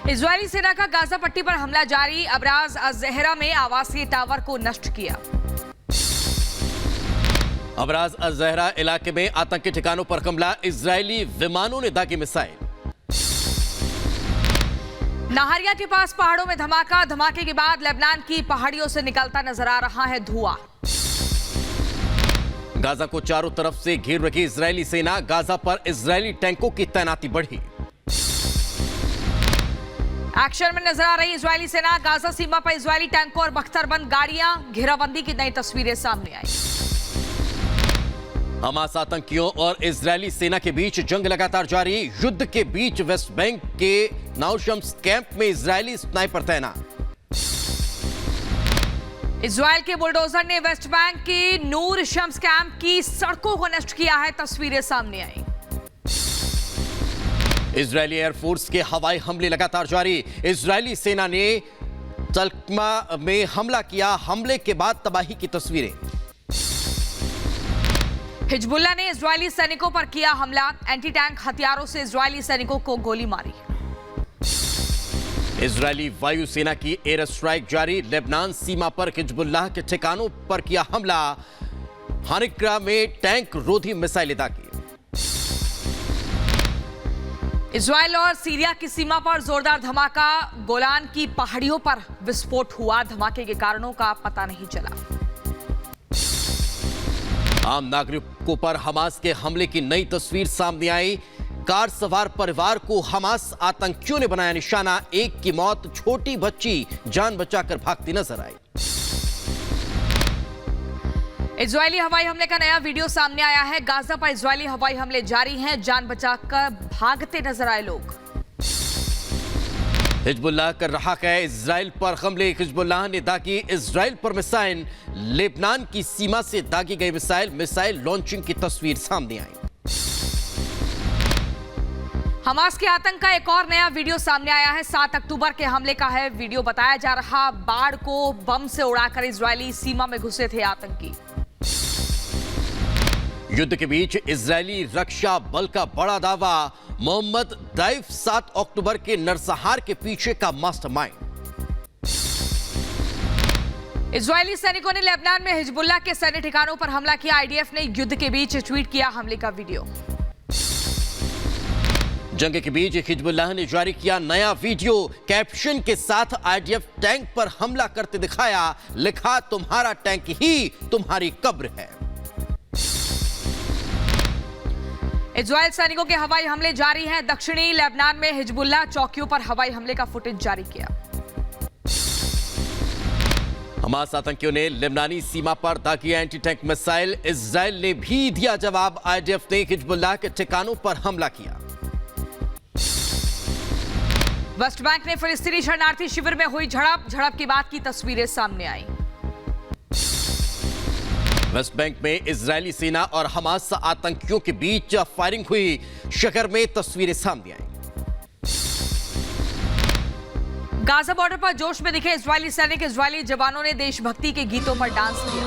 Israeli सेना का Gaza पट्टी पर हमला जारी। अबराज अज़-ज़हरा में आवासीय टावर को नष्ट किया। अबराज अज़-ज़हरा इलाके में आतंकी ठिकानों पर हमला। इजरायली विमानों ने दागी मिसाइल। नाहरिया के पास पहाड़ों में धमाका। धमाके के बाद लेबनान की पहाड़ियों से निकलता नजर आ रहा है धुआं। गाजा को चारों तरफ से घेर रखी इजरायली सेना। गाजा पर इजरायली टैंकों की तैनाती बढ़ी। एक्शन में नजर आ रही इजरायली सेना। गाजा सीमा पर इजरायली टैंकों और बख्तरबंद गाड़ियां। घेराबंदी की नई तस्वीरें सामने आई। हमास आतंकियों और इजरायली सेना के बीच जंग लगातार जारी। युद्ध के बीच वेस्ट बैंक के नाउशम्स कैंप में इजरायली स्नाइपर तैनात। इजरायल के बुलडोजर ने वेस्ट बैंक की नूर शम्स कैंप की सड़कों को नष्ट किया है। तस्वीरें सामने आई। इजरायली एयरफोर्स के हवाई हमले लगातार जारी। इजरायली सेना ने तल्कमा में हमला किया। हमले के बाद तबाही की तस्वीरें। हिजबुल्ला ने इजरायली सैनिकों पर किया हमला। एंटी टैंक हथियारों से इजरायली सैनिकों को गोली मारी। इजरायली वायुसेना की एयर स्ट्राइक जारी। लेबनान सीमा पर हिजबुल्लाह के ठिकानों पर किया हमला। हानिक्रा में टैंक रोधी मिसाइलें दागी। इजरायल और सीरिया की सीमा पर जोरदार धमाका। गोलान की पहाड़ियों पर विस्फोट हुआ। धमाके के कारणों का पता नहीं चला। आम नागरिकों पर हमास के हमले की नई तस्वीर सामने आई। कार सवार परिवार को हमास आतंकियों ने बनाया निशाना। एक की मौत। छोटी बच्ची जान बचाकर भागती नजर आई। इजरायली हवाई हमले का नया वीडियो सामने आया है। गाजा पर इजरायली हवाई हमले जारी हैं। जान बचाकर भागते नजर आए लोग। हिजबुल्लाह कर रहा है इजराइल पर हमले। हिजबुल्लाह ने दागी इजराइल पर मिसाइल। लेबनान की सीमा से दागी गई मिसाइल लॉन्चिंग की तस्वीर सामने आई। हमास के आतंक का एक और नया वीडियो सामने आया है। 7 अक्टूबर के हमले का है वीडियो। बताया जा रहा बाढ़ को बम से उड़ाकर इजरायली सीमा में घुसे थे आतंकी। युद्ध के बीच इजरायली रक्षा बल का बड़ा दावा। मोहम्मद दैफ 7 अक्टूबर के नरसंहार के पीछे का मास्टरमाइंड। इजरायली सैनिकों ने लेबनान में हिजबुल्लाह के सैन्य ठिकानों पर हमला किया। आईडीएफ ने युद्ध के बीच ट्वीट किया हमले का वीडियो। जंग के बीच हिजबुल्लाह ने जारी किया नया वीडियो। कैप्शन के साथ आईडीएफ टैंक पर हमला करते दिखाया। लिखा तुम्हारा टैंक ही तुम्हारी कब्र है। इजरायल सैनिकों के हवाई हमले जारी हैं। दक्षिणी लेबनान में हिजबुल्लाह चौकियों पर हवाई हमले का फुटेज जारी किया। हमास आतंकियों ने लेबनानी सीमा पर दागी एंटी टैंक मिसाइल। इजरायल ने भी दिया जवाब। आईडीएफ ने हिजबुल्लाह के ठिकानों पर हमला किया। वेस्ट बैंक में फिलिस्तीनी शरणार्थी शिविर में हुई झड़प के बाद की तस्वीरें सामने आई। वेस्ट बैंक में इजरायली सेना और हमास आतंकियों के बीच फायरिंग हुई। शहर में तस्वीरें सामने आई। गाजा बॉर्डर पर जोश में दिखे इजरायली सैनिक। इजरायली जवानों ने देशभक्ति के गीतों पर डांस किया।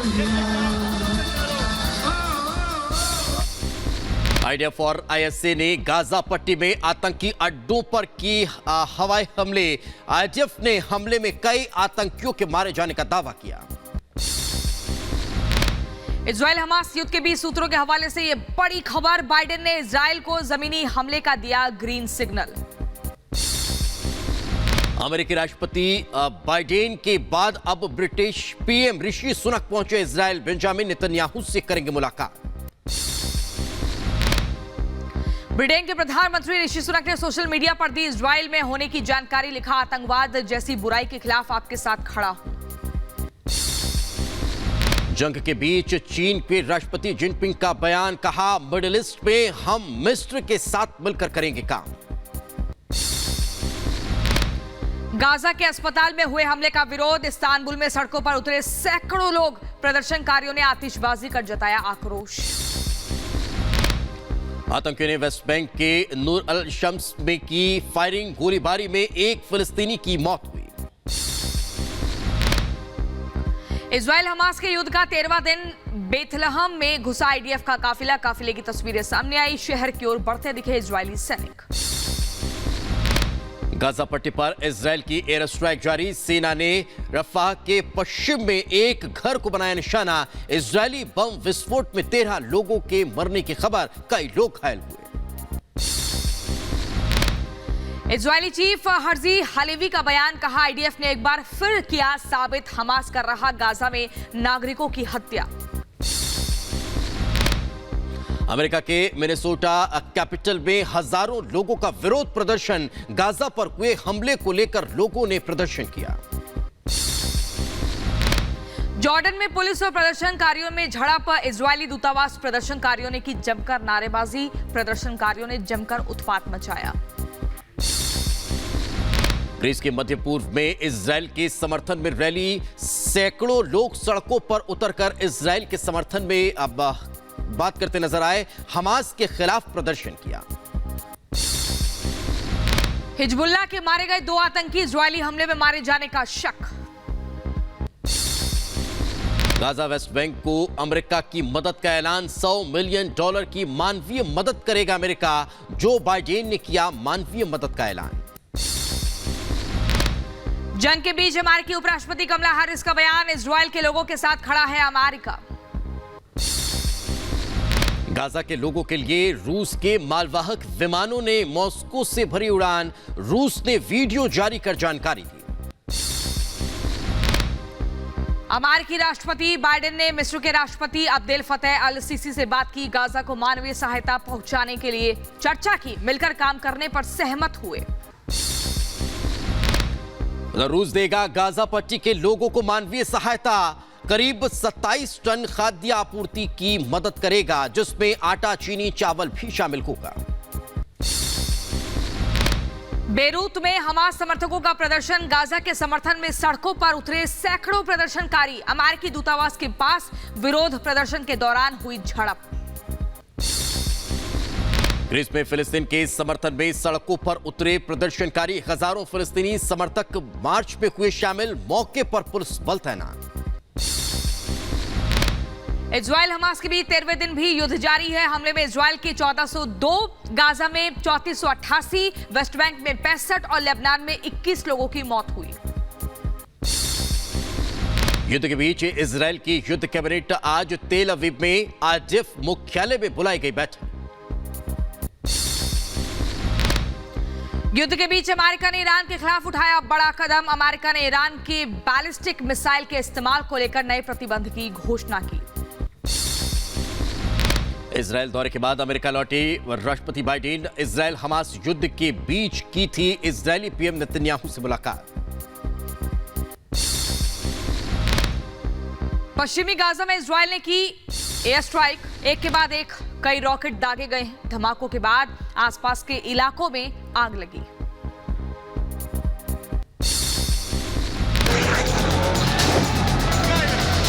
आईडीएफ और आईएसए ने गाजा पट्टी में आतंकी अड्डों पर की हवाई हमले। आईडीएफ ने हमले में कई आतंकियों के मारे जाने का दावा किया। इजरायल हमास युद्ध के बीच सूत्रों के हवाले से यह बड़ी खबर। बाइडेन ने इजरायल को जमीनी हमले का दिया ग्रीन सिग्नल। अमेरिकी राष्ट्रपति बाइडेन के बाद अब ब्रिटिश पीएम ऋषि सुनक पहुंचे इजरायल। बेंजामिन नेतन्याहू से करेंगे मुलाकात। ब्रिटेन के प्रधानमंत्री ऋषि सुनक ने सोशल मीडिया पर दी इजरायल में होने की जानकारी। लिखा आतंकवाद जैसी बुराई के खिलाफ आपके साथ खड़ा हूं। जंग के बीच चीन के राष्ट्रपति जिनपिंग का बयान। कहा मिडिल ईस्ट में हम मिस्र के साथ मिलकर करेंगे काम। गाजा के अस्पताल में हुए हमले का विरोध। इस्तांबुल में सड़कों पर उतरे सैकड़ों लोग। प्रदर्शनकारियों ने आतिशबाजी कर जताया आक्रोश। आतंकियों ने वेस्ट बैंक के नूर अल शम्स में की फायरिंग। गोलीबारी में एक फिलिस्तीनी की मौत हुई। इजरायल हमास के युद्ध का 13वां दिन। बेथलहम में घुसा आईडीएफ का काफिला। काफिले की तस्वीरें सामने आई। शहर की ओर बढ़ते दिखे इजरायली सैनिक। गाजा पट्टी पर इजराइल की एयर स्ट्राइक जारी। सेना ने रफाह के पश्चिम में एक घर को बनाया निशाना। इजरायली बम विस्फोट में 13 लोगों के मरने की खबर, कई लोग घायल हुए। इजरायली चीफ हर्जी हलेवी का बयान, कहा आईडीएफ ने एक बार फिर किया साबित हमास कर रहा गाजा में नागरिकों की हत्या। अमेरिका के मिनेसोटा कैपिटल में हजारों लोगों का विरोध प्रदर्शन। गाजा पर हुए हमले को लेकर लोगों ने प्रदर्शन किया। जॉर्डन में पुलिस और प्रदर्शनकारियों में झड़प। इजरायली दूतावास प्रदर्शनकारियों ने की जमकर नारेबाजी। प्रदर्शनकारियों ने जमकर उत्पात मचाया। ग्रीस के मध्य पूर्व में इजराइल के समर्थन में रैली। सैकड़ों लोग सड़कों पर उतरकर इजराइल के समर्थन में अब बात करते नजर आए। हमास के खिलाफ प्रदर्शन किया। हिजबुल्लाह के मारे गए 2 आतंकी, इजरायली हमले में मारे जाने का शक। गाजा वेस्ट बैंक को अमेरिका की मदद का ऐलान। $100 मिलियन की मानवीय मदद करेगा अमेरिका। जो बाइडेन ने किया मानवीय मदद का ऐलान। जंग के बीच अमेरिकी उपराष्ट्रपति कमला हैरिस का बयान, इजराइल के लोगों के साथ खड़ा है अमेरिका। गाजा के लोगों के लिए रूस के मालवाहक विमानों ने मॉस्को से भरी उड़ान। रूस ने वीडियो जारी कर जानकारी दी। अमेरिकी राष्ट्रपति बाइडेन ने मिस्र के राष्ट्रपति अब्देल फतेह अल सीसी से बात की। गाजा को मानवीय सहायता पहुंचाने के लिए चर्चा की। मिलकर काम करने पर सहमत हुए। रूस देगा गाजा पट्टी के लोगों को मानवीय सहायता। करीब 27 टन खाद्य आपूर्ति की मदद करेगा, जिसमें आटा, चीनी, चावल भी शामिल होगा। बेरूत में हमास समर्थकों का प्रदर्शन। गाजा के समर्थन में सड़कों पर उतरे सैकड़ों प्रदर्शनकारी। अमेरिकी दूतावास के पास विरोध प्रदर्शन के दौरान हुई झड़प। ग्रीस में फिलिस्तीन के समर्थन में सड़कों पर उतरे प्रदर्शनकारी। हजारों फिलिस्तीनी समर्थक मार्च में हुए शामिल। मौके पर पुलिस बल तैनात। इजराइल हमास के बीच 13वें दिन भी युद्ध जारी है। हमले में इजराइल के 1402, गाजा में 3488, वेस्ट बैंक में 65 और लेबनान में 21 लोगों की मौत हुई। युद्ध के बीच इजराइल की युद्ध कैबिनेट आज तेल अवीव में आईडीएफ मुख्यालय में बुलाई गई बैठक। युद्ध के बीच अमेरिका ने ईरान के खिलाफ उठाया बड़ा कदम। अमेरिका ने ईरान के बैलिस्टिक मिसाइल के इस्तेमाल को लेकर नए प्रतिबंध की घोषणा की। इजराइल दौरे के बाद अमेरिका लौटे राष्ट्रपति बाइडेन। इजराइल हमास युद्ध के बीच की थी इजरायली पीएम नेतन्याहू से मुलाकात। पश्चिमी गाजा में इजराइल ने की एयर स्ट्राइक। एक के बाद एक कई रॉकेट दागे गए। धमाकों के बाद आसपास के इलाकों में आग लगी।